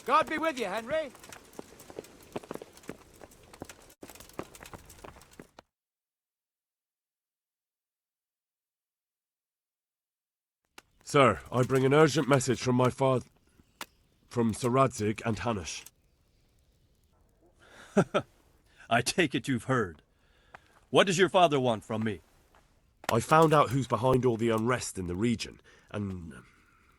God be with you, Henry. Sir, I bring an urgent message from my father... from Sir Radzig and Hanush. I take it you've heard. What does your father want from me? I found out who's behind all the unrest in the region, and...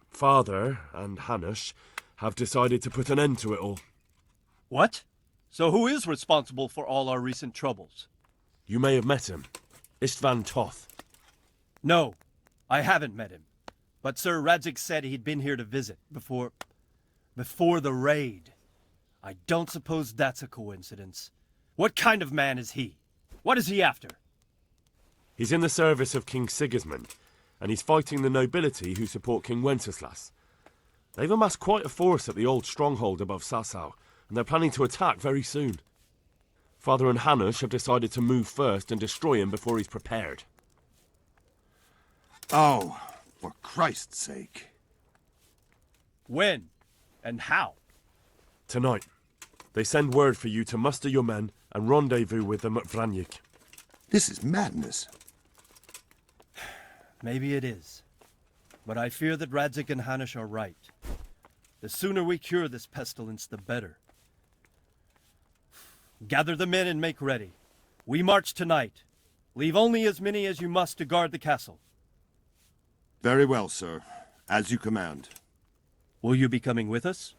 Father and Hanush have decided to put an end to it all. What? So who is responsible for all our recent troubles? You may have met him. Istvan Toth. No, I haven't met him. But Sir Radzig said he'd been here to visit before the raid. I don't suppose that's a coincidence. What kind of man is he? What is he after? He's in the service of King Sigismund, and he's fighting the nobility who support King Wenceslas. They've amassed quite a force at the old stronghold above Sasau, and they're planning to attack very soon. Father and Hanush have decided to move first and destroy him before he's prepared. Oh, for Christ's sake. When? And how? Tonight. They send word for you to muster your men and rendezvous with them at Vranyik. This is madness. Maybe it is. But I fear that Radzig and Hanush are right. The sooner we cure this pestilence, the better. Gather the men and make ready. We march tonight. Leave only as many as you must to guard the castle. Very well, sir. As you command. Will you be coming with us?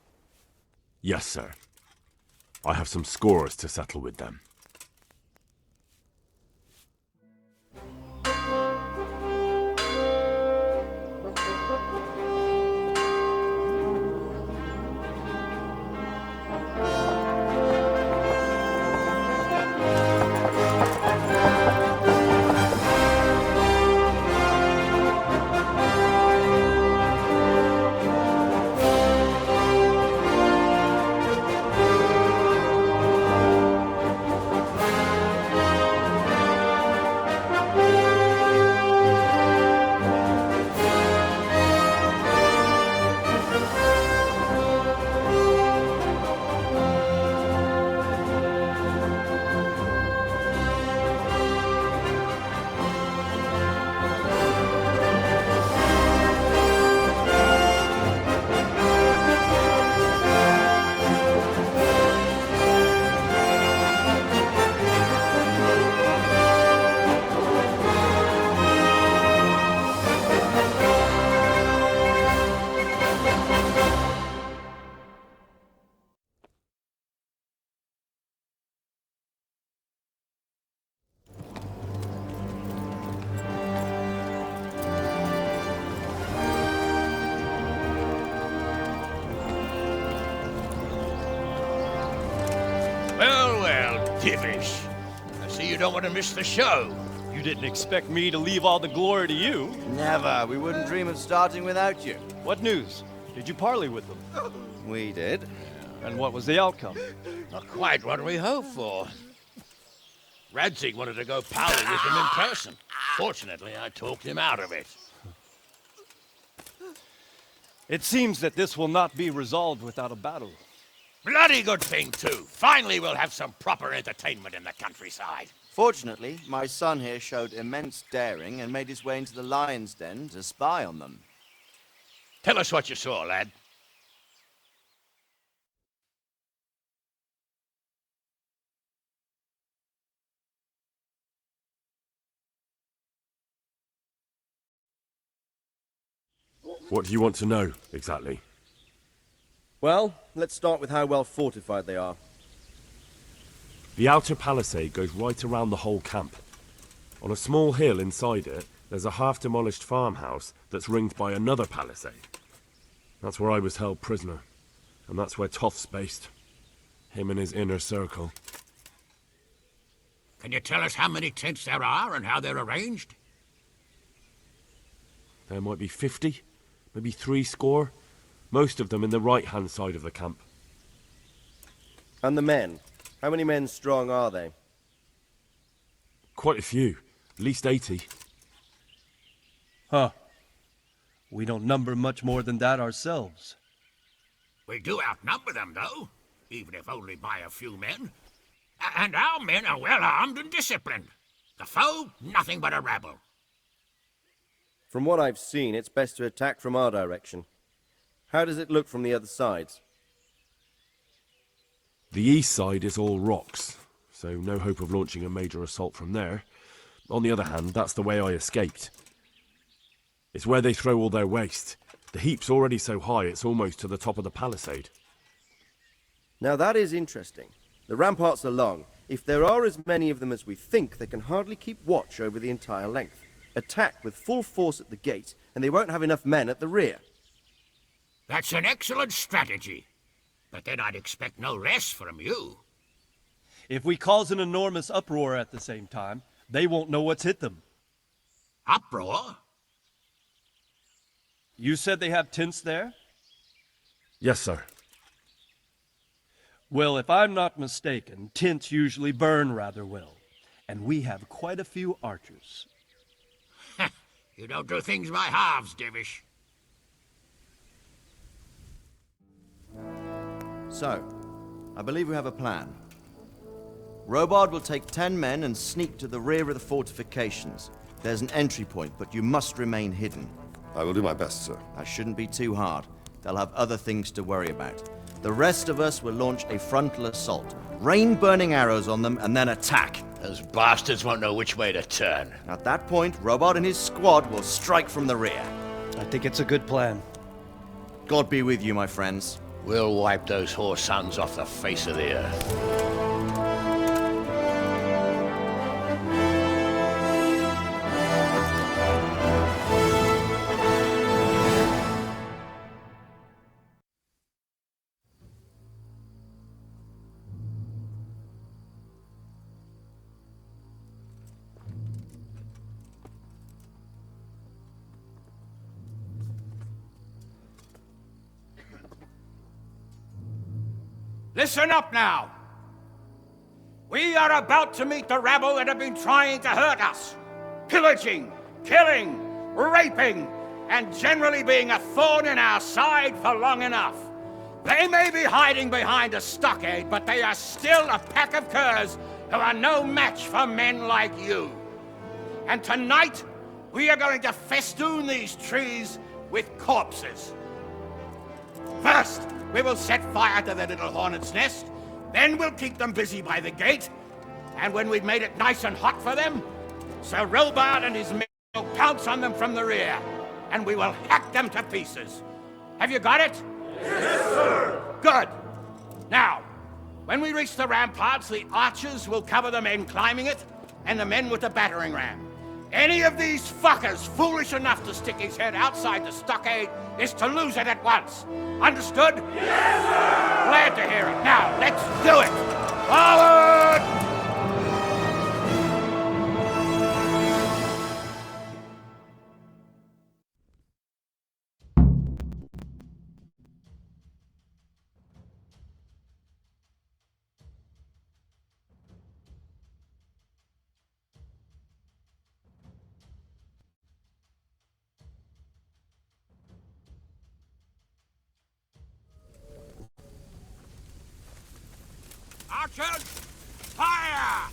Yes, sir. I have some scores to settle with them. Divish. I see you don't want to miss the show. You didn't expect me to leave all the glory to you. Never. We wouldn't dream of starting without you. What news? Did you parley with them? We did. And what was the outcome? Not quite what we hoped for. Radzig wanted to go parley with him in person. Fortunately, I talked him out of it. It seems that this will not be resolved without a battle. Bloody good thing, too. Finally, we'll have some proper entertainment in the countryside. Fortunately, my son here showed immense daring and made his way into the lion's den to spy on them. Tell us what you saw, lad. What do you want to know, exactly? Well, let's start with how well fortified they are. The outer palisade goes right around the whole camp. On a small hill inside it, there's a half-demolished farmhouse that's ringed by another palisade. That's where I was held prisoner, and that's where Toth's based. Him and his inner circle. Can you tell us how many tents there are and how they're arranged? There might be 50, maybe 60. Most of them in the right-hand side of the camp. And the men? How many men strong are they? Quite a few. At least 80. Huh. We don't number much more than that ourselves. We do outnumber them, though, even if only by a few men. And our men are well armed and disciplined. The foe, nothing but a rabble. From what I've seen, it's best to attack from our direction. How does it look from the other sides? The east side is all rocks, so no hope of launching a major assault from there. On the other hand, that's the way I escaped. It's where they throw all their waste. The heap's already so high it's almost to the top of the palisade. Now that is interesting. The ramparts are long. If there are as many of them as we think, they can hardly keep watch over the entire length. Attack with full force at the gate, and they won't have enough men at the rear. That's an excellent strategy. But then I'd expect no less from you. If we cause an enormous uproar at the same time, they won't know what's hit them. Uproar? You said they have tents there? Yes, sir. Well, if I'm not mistaken, tents usually burn rather well. And we have quite a few archers. You don't do things by halves, Divish. So, I believe we have a plan. Robard will take 10 men and sneak to the rear of the fortifications. There's an entry point, but you must remain hidden. I will do my best, sir. That shouldn't be too hard. They'll have other things to worry about. The rest of us will launch a frontal assault, rain burning arrows on them, and then attack. Those bastards won't know which way to turn. At that point, Robard and his squad will strike from the rear. I think it's a good plan. God be with you, my friends. We'll wipe those whore sons off the face of the earth. Listen up now. We are about to meet the rabble that have been trying to hurt us. Pillaging, killing, raping, and generally being a thorn in our side for long enough. They may be hiding behind a stockade, but they are still a pack of curs who are no match for men like you. And tonight, we are going to festoon these trees with corpses. First, we will set fire to their little hornet's nest. Then we'll keep them busy by the gate. And when we've made it nice and hot for them, Sir Robard and his men will pounce on them from the rear. And we will hack them to pieces. Have you got it? Yes, sir! Good. Now, when we reach the ramparts, the archers will cover the men climbing it, and the men with the battering ram. Any of these fuckers foolish enough to stick his head outside the stockade is to lose it at once. Understood? Yes, sir! Glad to hear it. Now, let's do it! Forward! Archers, fire!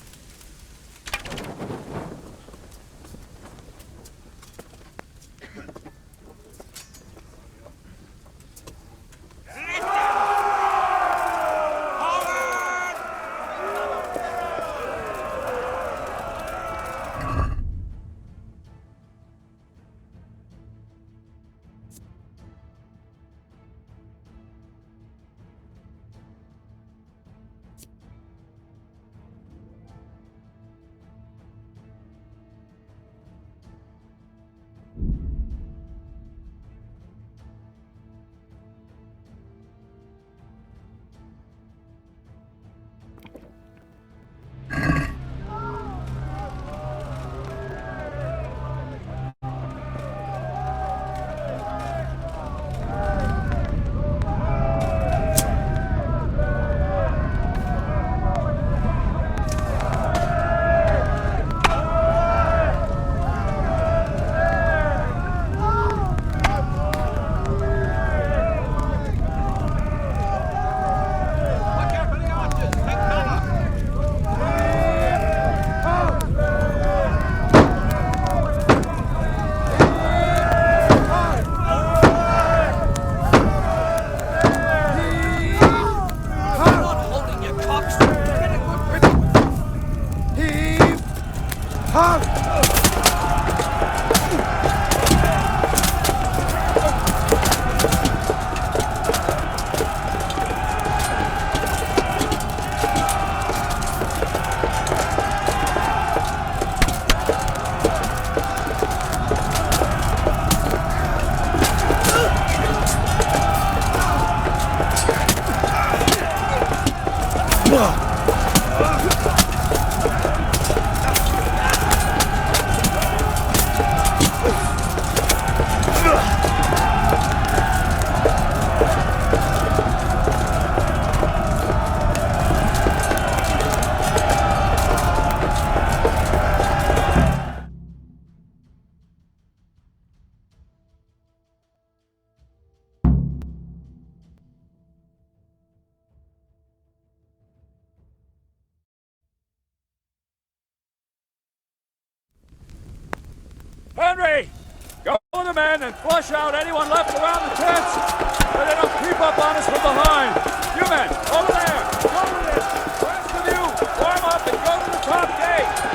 Henry! Go to the men and flush out anyone left around the tents! So they don't creep up on us from behind! You men, over there! Go with it! The rest of you, warm up and go to the top gate!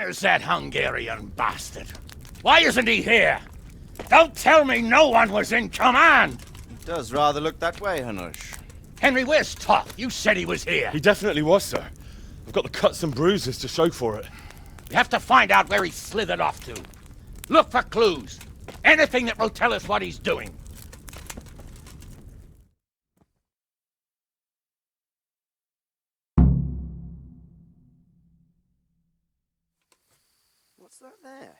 Where's that Hungarian bastard? Why isn't he here? Don't tell me no one was in command! Does rather look that way, Hanush. Henry, where's Toth? You said he was here. He definitely was, sir. I've got the cuts and bruises to show for it. We have to find out where he slithered off to. Look for clues. Anything that will tell us what he's doing. What's that there?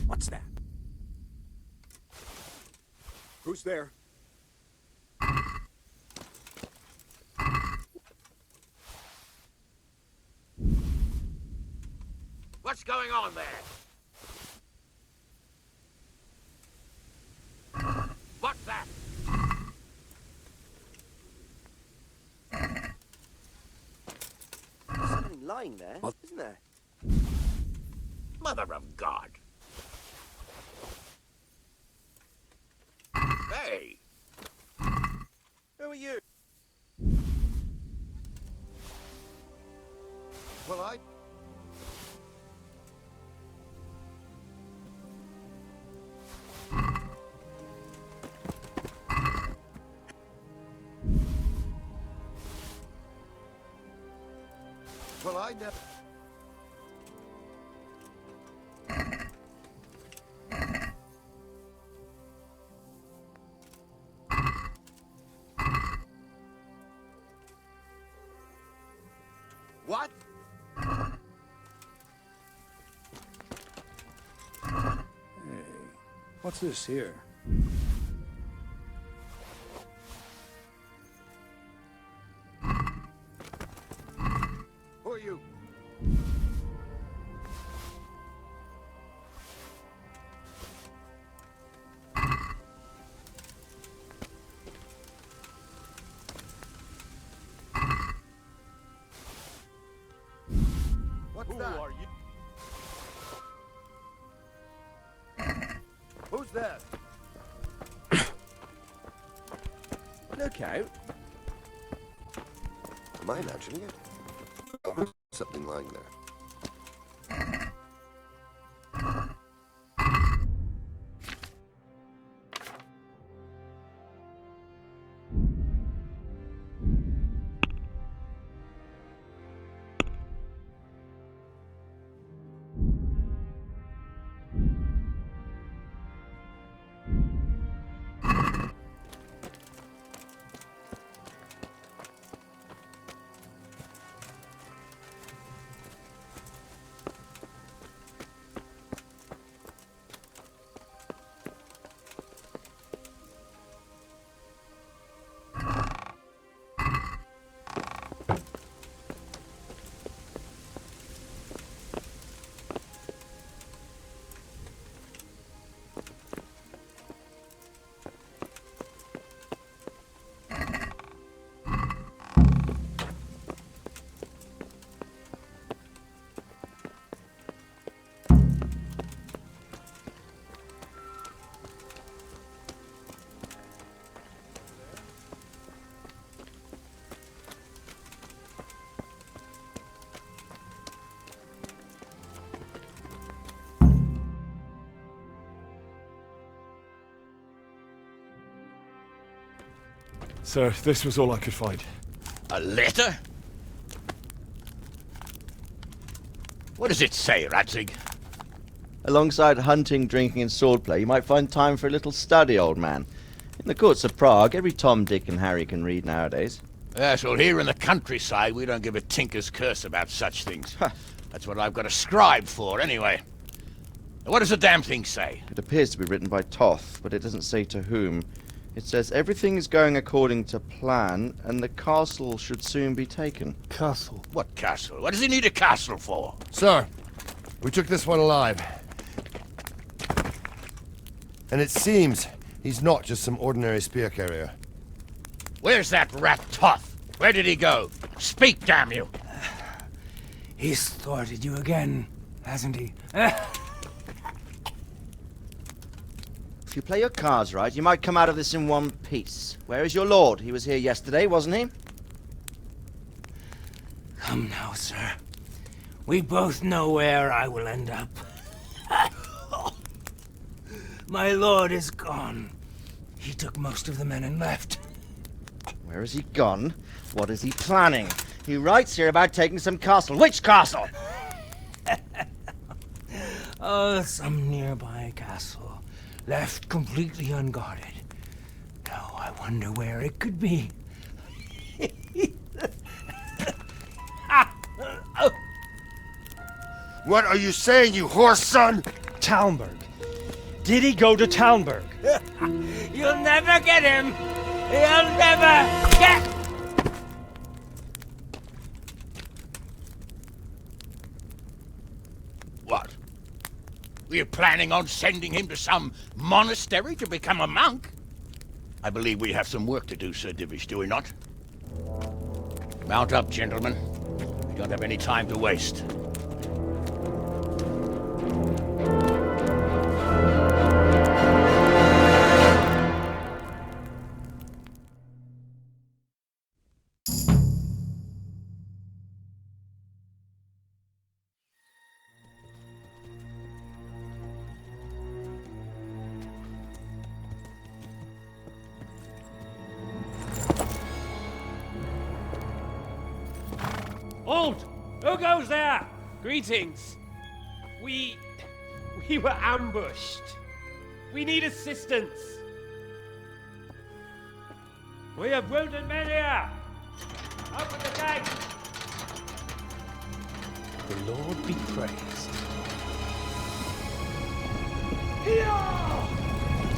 What's that? Who's there? What's going on there? What's that? There's something lying there, isn't there? Mother of God. Hey! Who are you? Well, I... Well, I never... What? Hey, what's this here? Who are you? What's Who that? are you? Who's there? Look out. Am I imagining it? Oh, something lying there. Sir, this was all I could find. A letter? What does it say, Radzig? Alongside hunting, drinking, and swordplay, you might find time for a little study, old man. In the courts of Prague, every Tom, Dick, and Harry can read nowadays. Yes, well, here in the countryside, we don't give a tinker's curse about such things. That's what I've got a scribe for, anyway. What does the damn thing say? It appears to be written by Toth, but it doesn't say to whom. It says everything is going according to plan, and the castle should soon be taken. Castle. What castle? What does he need a castle for? Sir, we took this one alive. And it seems he's not just some ordinary spear carrier. Where's that rat Toth? Where did he go? Speak, damn you! He's thwarted you again, hasn't he? If you play your cards right, you might come out of this in one piece. Where is your lord? He was here yesterday, wasn't he? Come now, sir. We both know where I will end up. My lord is gone. He took most of the men and left. Where has he gone? What is he planning? He writes here about taking some castle. Which castle? Oh, some nearby castle, left completely unguarded. Now I wonder where it could be. What are you saying, you horse son? Talmberg. Did he go to Talmberg? You'll never get him! You'll never get... What? Were you planning on sending him to some monastery to become a monk? I believe we have some work to do, Sir Divish, do we not? Mount up, gentlemen. We don't have any time to waste. Halt! Who goes there? Greetings. We were ambushed. We need assistance. We have wounded men here. Open the gate. The Lord be praised. Here!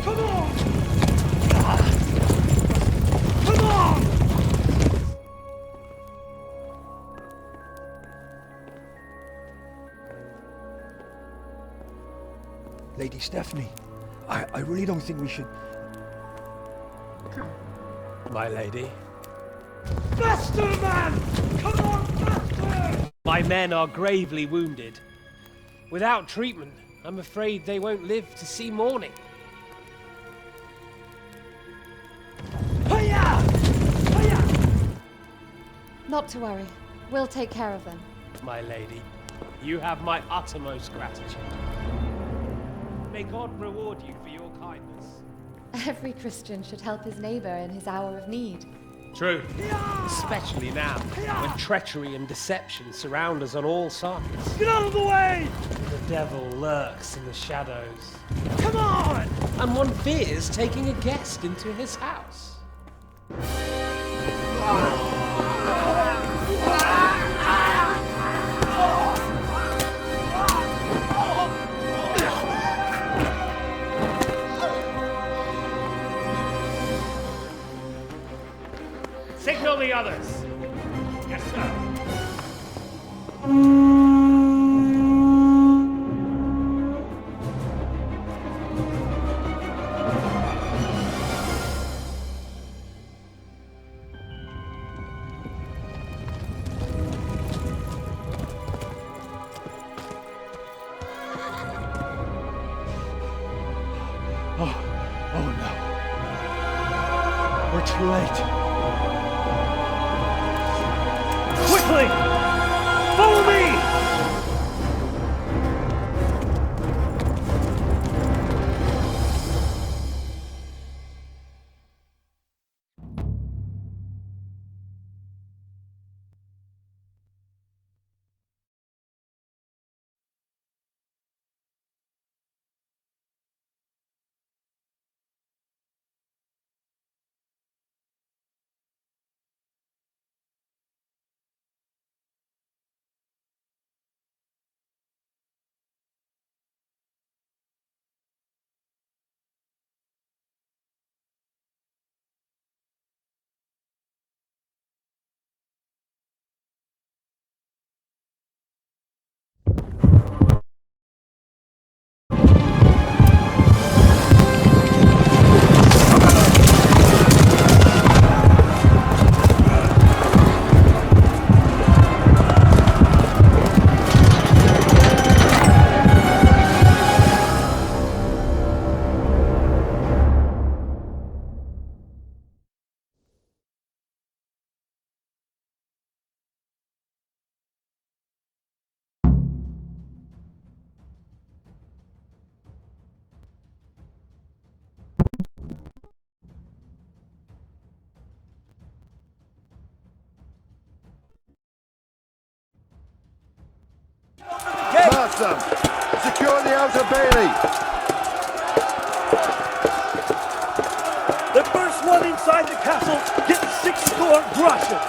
Come on! Come on! Lady Stephanie, I really don't think we should... My lady. Faster, man! Come on, faster! My men are gravely wounded. Without treatment, I'm afraid they won't live to see morning. Hiya! Hiya! Not to worry. We'll take care of them. My lady, you have my uttermost gratitude. May God reward you for your kindness. Every Christian should help his neighbor in his hour of need. True. Especially now, when treachery and deception surround us on all sides. Get out of the way! The devil lurks in the shadows. Come on! And one fears taking a guest into his house. Signal the others. Yes, sir. Oh no. We're too late. Quickly! Follow me! Engulf them! Secure the outer bailey! The first one inside the castle gets 6 score groschen.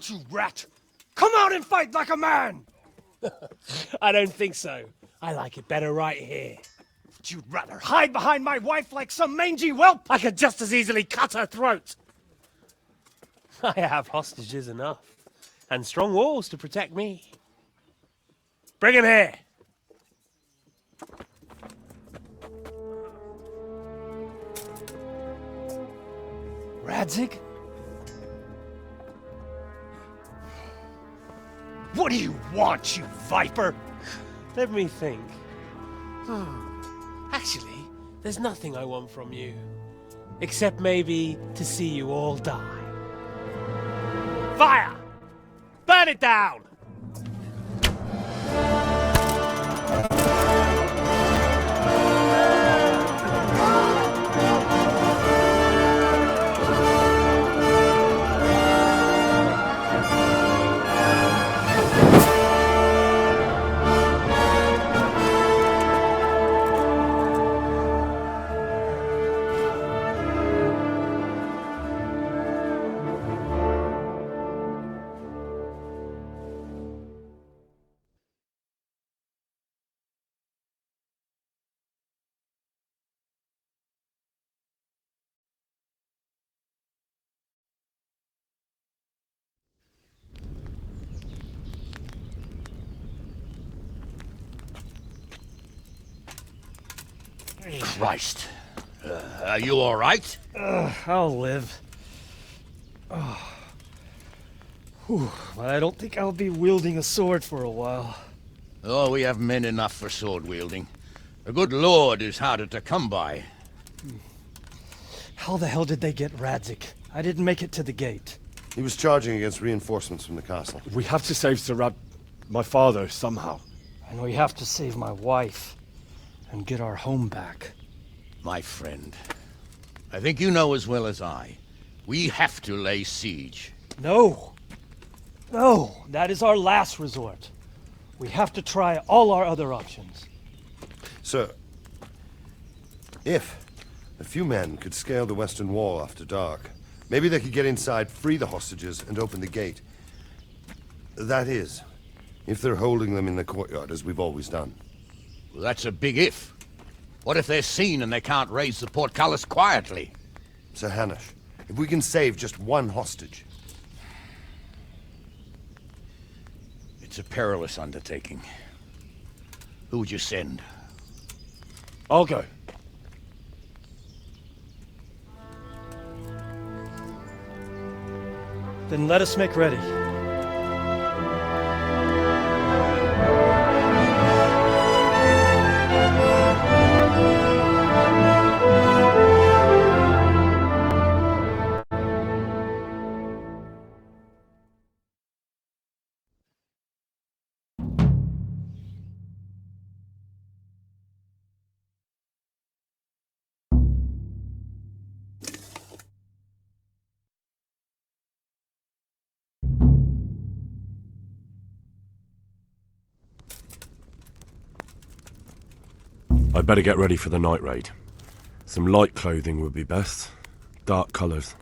You rat! Come out and fight like a man! I don't think so. I like it better right here. You'd rather hide behind my wife like some mangy whelp? I could just as easily cut her throat. I have hostages enough, and strong walls to protect me. Bring him here! Radzig? What do you want, you viper? Let me think. Actually, there's nothing I want from you. Except maybe to see you all die. Fire! Burn it down! Christ. Are you all right? I'll live. Whew, but I don't think I'll be wielding a sword for a while. Oh, we have men enough for sword wielding. A good lord is harder to come by. How the hell did they get Radzig? I didn't make it to the gate. He was charging against reinforcements from the castle. We have to save Sir my father, somehow. And we have to save my wife. And get our home back. My friend, I think you know as well as I. We have to lay siege. No. No, that is our last resort. We have to try all our other options. Sir, if A few men could scale the western wall after dark. Maybe they could get inside, free the hostages, and open the gate. That is, if they're holding them in the courtyard as we've always done. Well, that's a big if. What if they're seen and they can't raise the portcullis quietly? Sir Hanush, if we can save just one hostage... It's a perilous undertaking. Who would you send? I'll go. Then let us make ready. I'd better get ready for the night raid. Some light clothing would be best. Dark colours.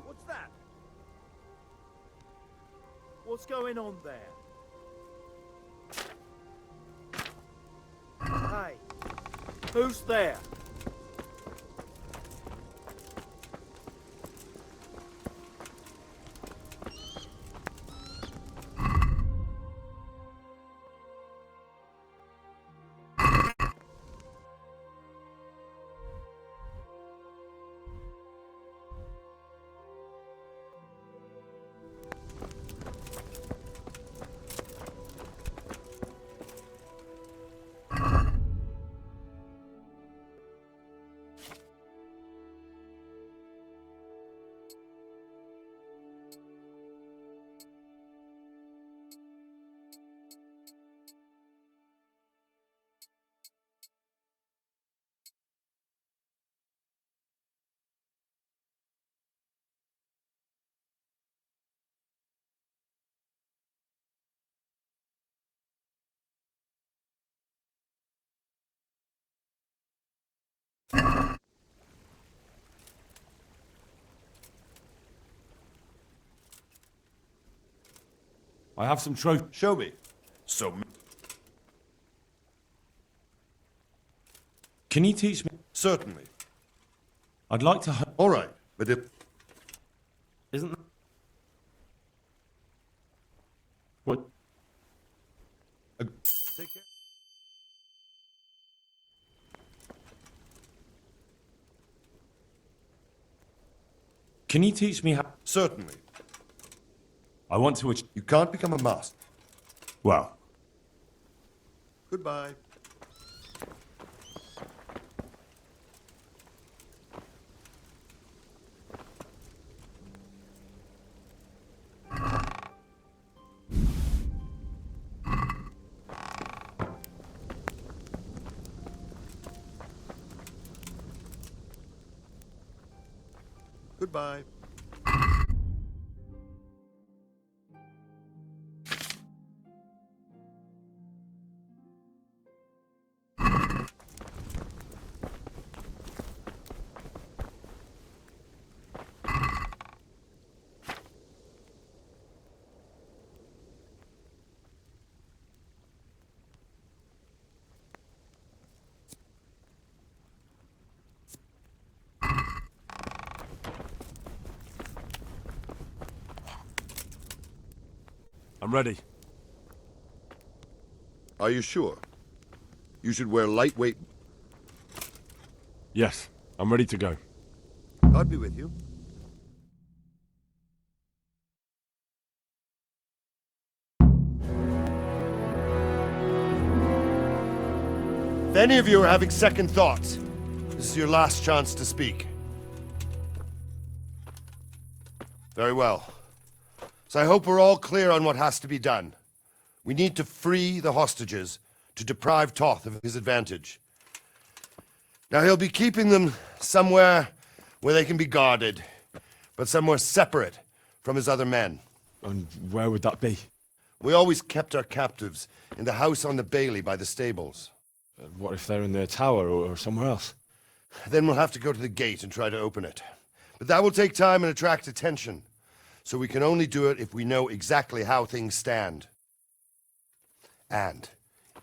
What's that? What's going on there? Hey, who's there? I have some trophy. Show me. Can you teach me? Certainly. I'd like to... All right, but if... Isn't that... What? Take care. Can you teach me how... Certainly. I want to... You can't become a master. Well... Goodbye. Goodbye. I'm ready. Are you sure? You should wear lightweight... Yes, I'm ready to go. I'll be with you. If any of you are having second thoughts, this is your last chance to speak. Very well. So I hope we're all clear on what has to be done. We need to free the hostages to deprive Toth of his advantage. Now he'll be keeping them somewhere where they can be guarded, but somewhere separate from his other men. And where would that be? We always kept our captives in the house on the Bailey by the stables. What if they're in their tower or somewhere else? Then we'll have to go to the gate and try to open it. But that will take time and attract attention. So we can only do it if we know exactly how things stand. And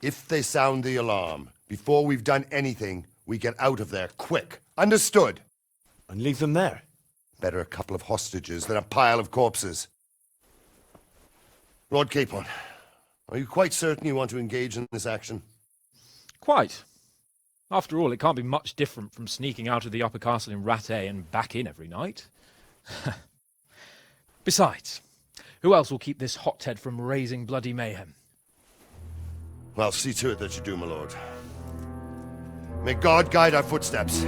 if they sound the alarm, before we've done anything, we get out of there quick. Understood? And leave them there? Better a couple of hostages than a pile of corpses. Lord Capon, are you quite certain you want to engage in this action? Quite. After all, it can't be much different from sneaking out of the upper castle in Rattay and back in every night. Besides, who else will keep this hothead from raising bloody mayhem? Well, see to it that you do, my lord. May God guide our footsteps.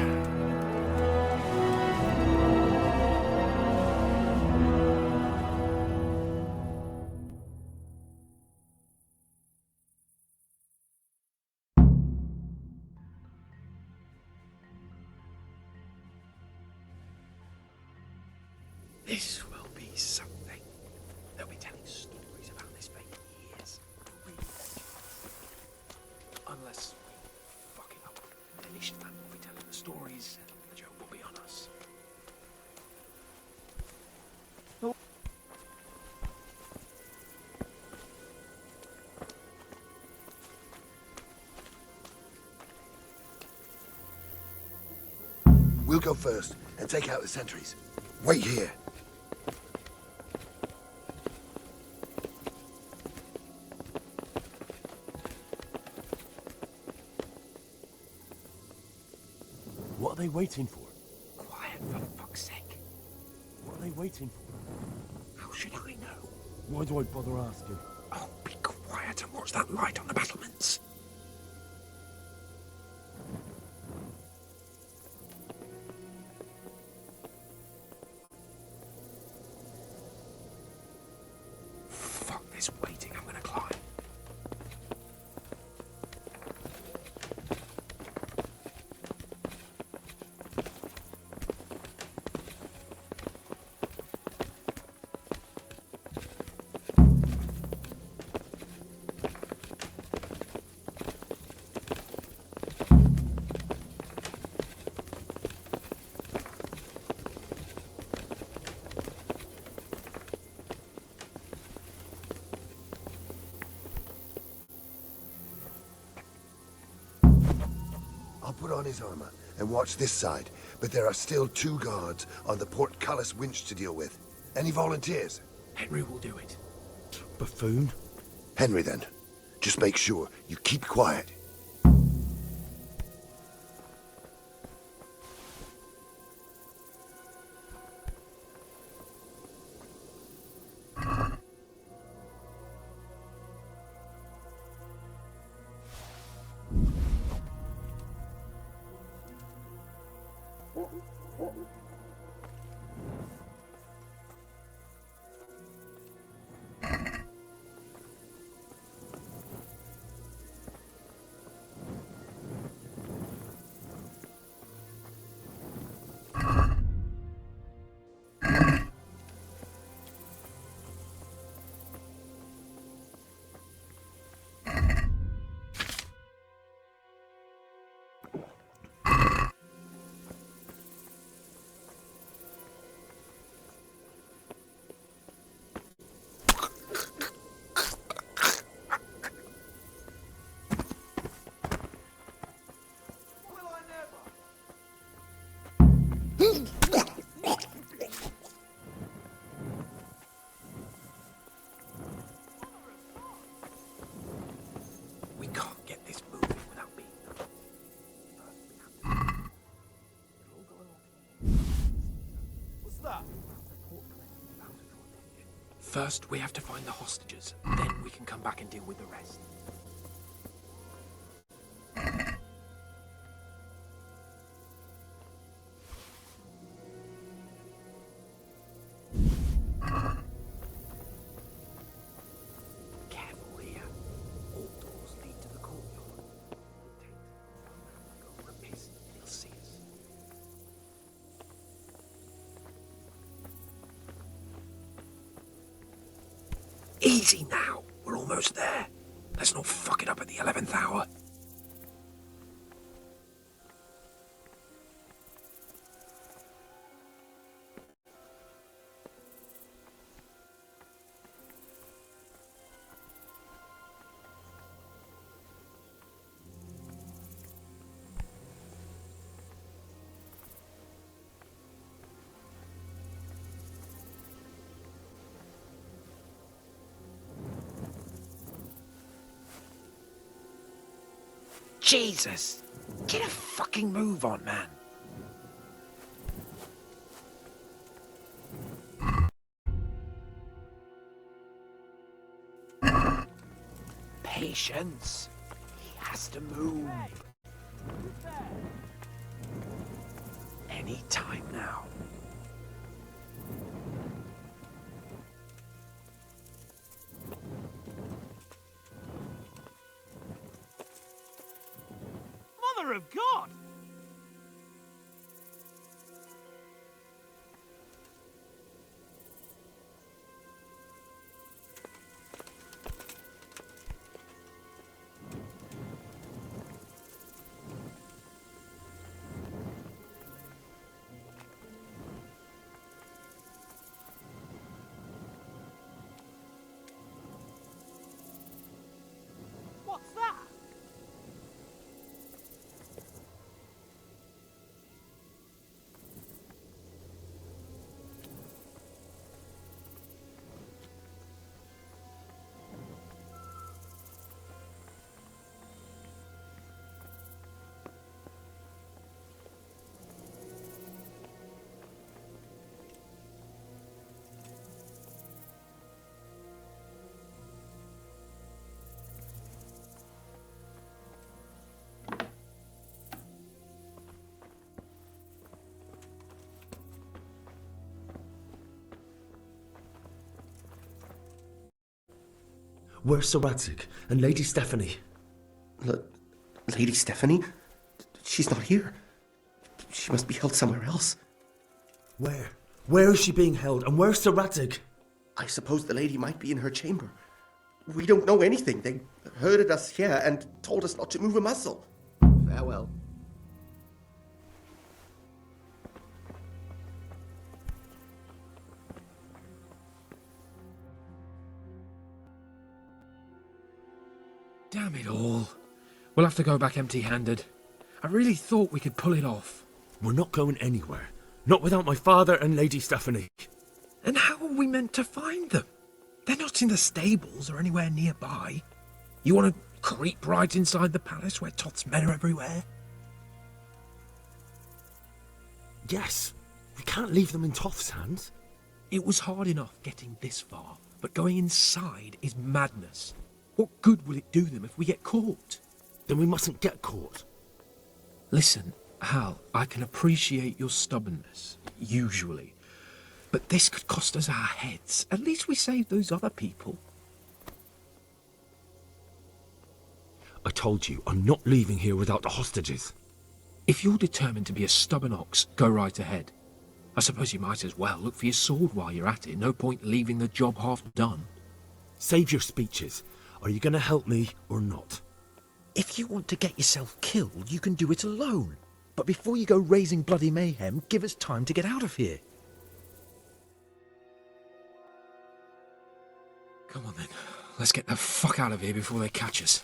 This will be something. They'll be telling stories about this for years. Unless we fuck it up. Then Ishvan will be telling the stories, and the joke will be on us. We'll go first and take out the sentries. Wait here. What are they waiting for? Quiet, for fuck's sake. What are they waiting for? How should I know? Why do I bother asking? Oh, be quiet and watch that light on the battlements. Fuck this waiting, I'm gonna climb. I'll put on his armor and watch this side, but there are still 2 guards on the portcullis winch to deal with. Any volunteers? Henry will do it. Buffoon? Henry, then. Just make sure you keep quiet. First, we have to find the hostages. Then we can come back and deal with the rest. Careful here. All doors lead to the courtyard. Go for a piss, he'll see us. Easy now. We're almost there. Let's not fuck it up at the 11th hour. Jesus! Get a fucking move on, man. Patience. He has to move. Any time now. Mother of God! What's that? Where's Sir Radzig and Lady Stephanie? Lady Stephanie? She's not here. She must be held somewhere else. Where? Where is she being held, and where's Sir Radzig? I suppose the lady might be in her chamber. We don't know anything. They herded us here and told us not to move a muscle. Farewell. Damn it all. We'll have to go back empty-handed. I really thought we could pull it off. We're not going anywhere. Not without my father and Lady Stephanie. And how are we meant to find them? They're not in the stables or anywhere nearby. You want to creep right inside the palace where Toth's men are everywhere? Yes. We can't leave them in Toth's hands. It was hard enough getting this far, but going inside is madness. What good will it do them if we get caught? Then we mustn't get caught. Listen, Hal, I can appreciate your stubbornness, usually. But this could cost us our heads. At least we saved those other people. I told you, I'm not leaving here without the hostages. If you're determined to be a stubborn ox, go right ahead. I suppose you might as well look for your sword while you're at it. No point leaving the job half done. Save your speeches. Are you going to help me or not? If you want to get yourself killed, you can do it alone. But before you go raising bloody mayhem, give us time to get out of here. Come on then. Let's get the fuck out of here before they catch us.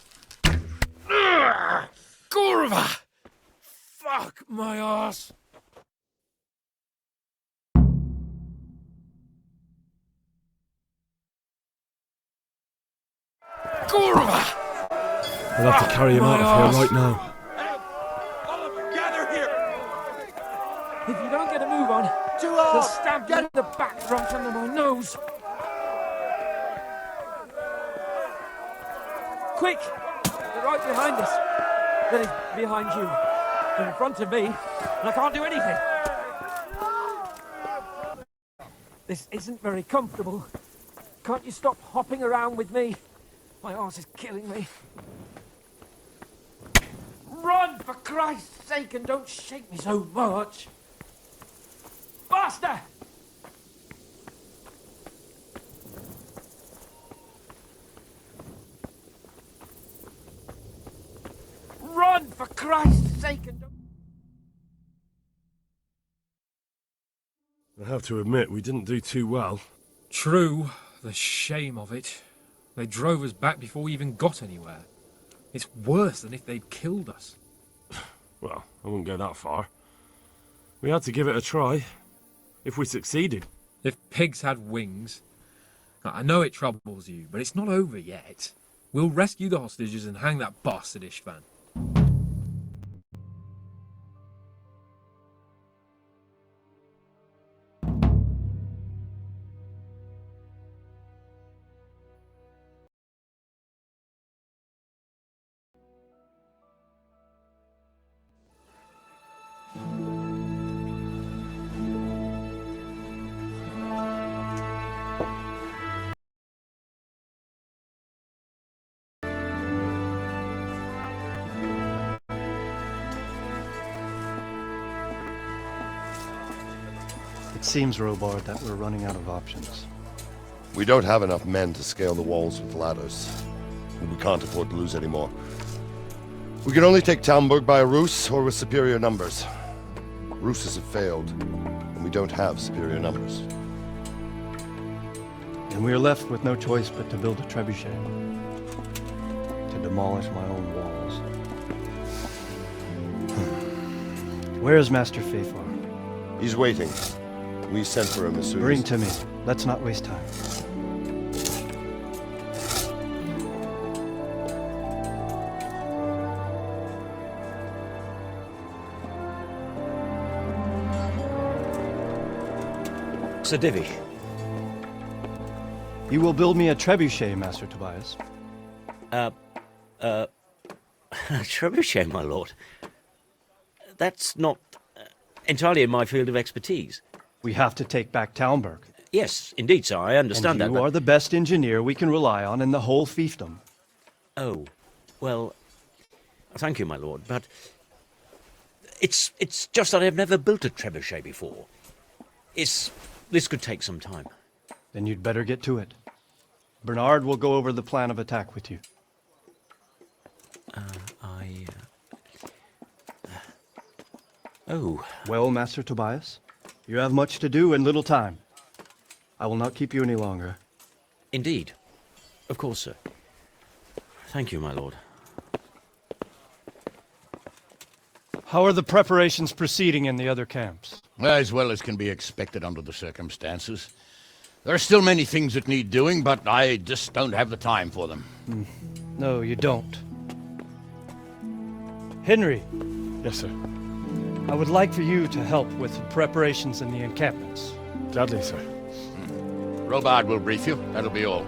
Gorva! Fuck my ass! Gorva! I'll have to carry him out of here right now. All of you, gather here! If you don't get a move on, they'll stab you in the back right under my nose. quick! They're right behind us. Then he's behind you. They're in front of me, and I can't do anything. This isn't very comfortable. Can't you stop hopping around with me? My arse is killing me. Run, for Christ's sake, and don't shake me so much. Faster! Run, for Christ's sake, and don't... I have to admit, we didn't do too well. True, the shame of it. They drove us back before we even got anywhere. It's worse than if they'd killed us. Well, I wouldn't go that far. We had to give it a try. If we succeeded. If pigs had wings... I know it troubles you, but it's not over yet. We'll rescue the hostages and hang that bastard Ishvan. It seems, Robard, that we're running out of options. We don't have enough men to scale the walls with ladders. We can't afford to lose any more. We can only take Talmberg by a ruse or with superior numbers. Ruses have failed, and we don't have superior numbers. And we're left with no choice but to build a trebuchet. To demolish my own walls. Where's Master Fafar? He's waiting. We sent for him as soon as... Bring to me. Let's not waste time. Sir Divish. You will build me a trebuchet, Master Tobias. Trebuchet, my lord. That's not entirely in my field of expertise. We have to take back Talmberg. Yes, indeed, sir, I understand that. You are the best engineer we can rely on in the whole fiefdom. Oh, well, thank you, my lord, but it's just that I've never built a trebuchet before. This could take some time. Then you'd better get to it. Bernard will go over the plan of attack with you. Oh. Well, Master Tobias, you have much to do and little time. I will not keep you any longer. Indeed. Of course, sir. Thank you, my lord. How are the preparations proceeding in the other camps? As well as can be expected under the circumstances. There are still many things that need doing, but I just don't have the time for them. No, you don't. Henry. Yes, sir. I would like for you to help with the preparations in the encampments. Gladly, sir. Robard will brief you. That'll be all.